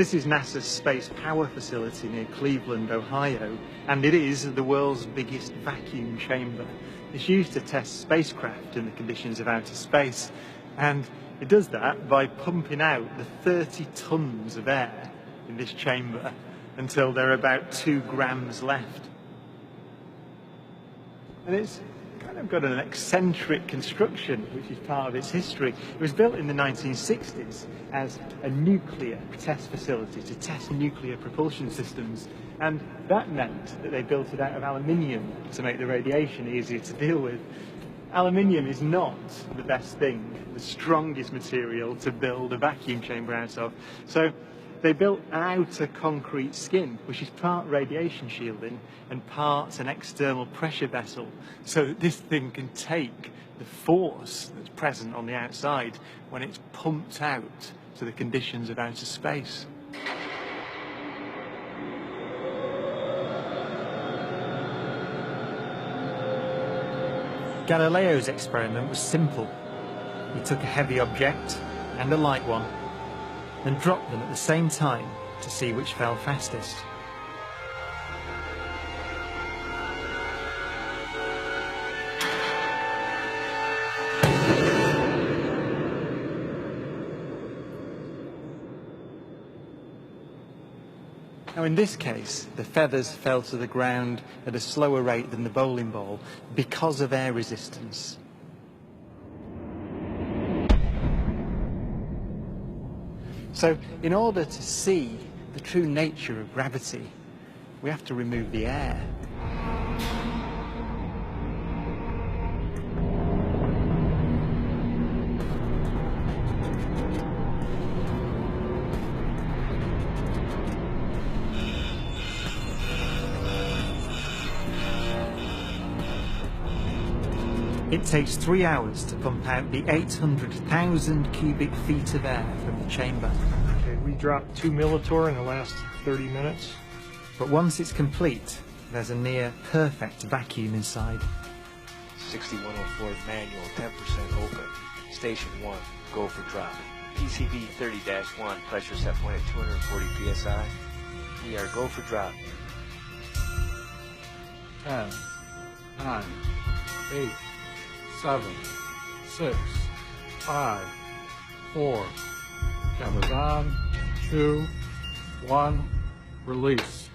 This is NASA's Space Power Facility near Cleveland, Ohio, and it is the world's biggest vacuum chamber. It's used to test spacecraft in the conditions of outer space, and it does that by pumping out the 30 tons of air in this chamber until there are about 2 grams left. And it's kind of got an eccentric construction, which is part of its history. It was built in the 1960s as a nuclear test facility to test nuclear propulsion systems, and that meant that they built it out of aluminium to make the radiation easier to deal with. Aluminium is not the best thing, the strongest material to build a vacuum chamber out of. So they built an outer concrete skin, which is part radiation shielding and part an external pressure vessel, so that this thing can take the force that's present on the outside when it's pumped out to the conditions of outer space. Galileo's experiment was simple. He took a heavy object and a light one and dropped them at the same time to see which fell fastest. Now in this case, the feathers fell to the ground at a slower rate than the bowling ball because of air resistance. So in order to see the true nature of gravity, we have to remove the air. It takes 3 hours to pump out the 800,000 cubic feet of air from the chamber. Okay, we dropped 2 millitorr in the last 30 minutes. But once it's complete, there's a near perfect vacuum inside. 6104 manual, 10% open. Station 1, go for drop. PCV 30-1, pressure set point at 240 psi. We are go for drop. 10, 9, 8, 7, 6, 5, 4, cameras on, 2, 1, release.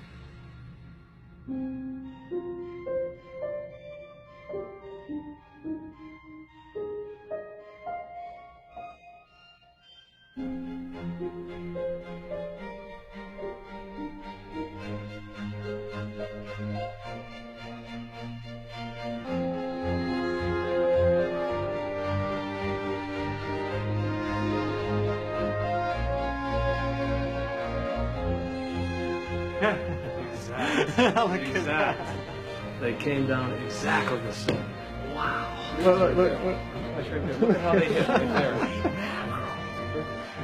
Exactly. They came down exactly the same. Wow. Look. Look how they hit right there.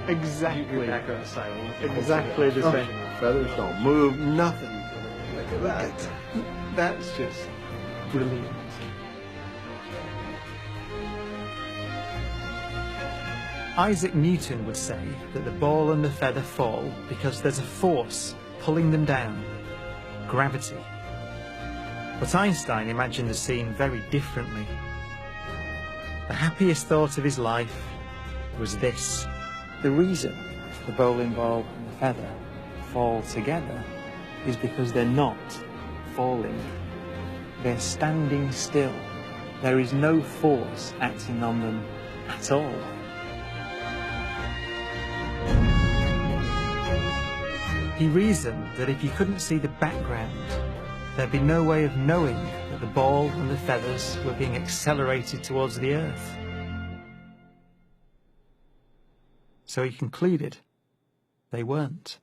Exactly. Back on the side. Exactly the same. Feathers don't move, nothing. Look at that. That's just brilliant. Isaac Newton would say that the ball and the feather fall because there's a force pulling them down, gravity. But Einstein imagined the scene very differently. The happiest thought of his life was this: the reason the bowling ball and the feather fall together is because they're not falling. They're standing still. There is no force acting on them at all. He reasoned that if you couldn't see the background, there'd be no way of knowing that the ball and the feathers were being accelerated towards the Earth. So he concluded they weren't.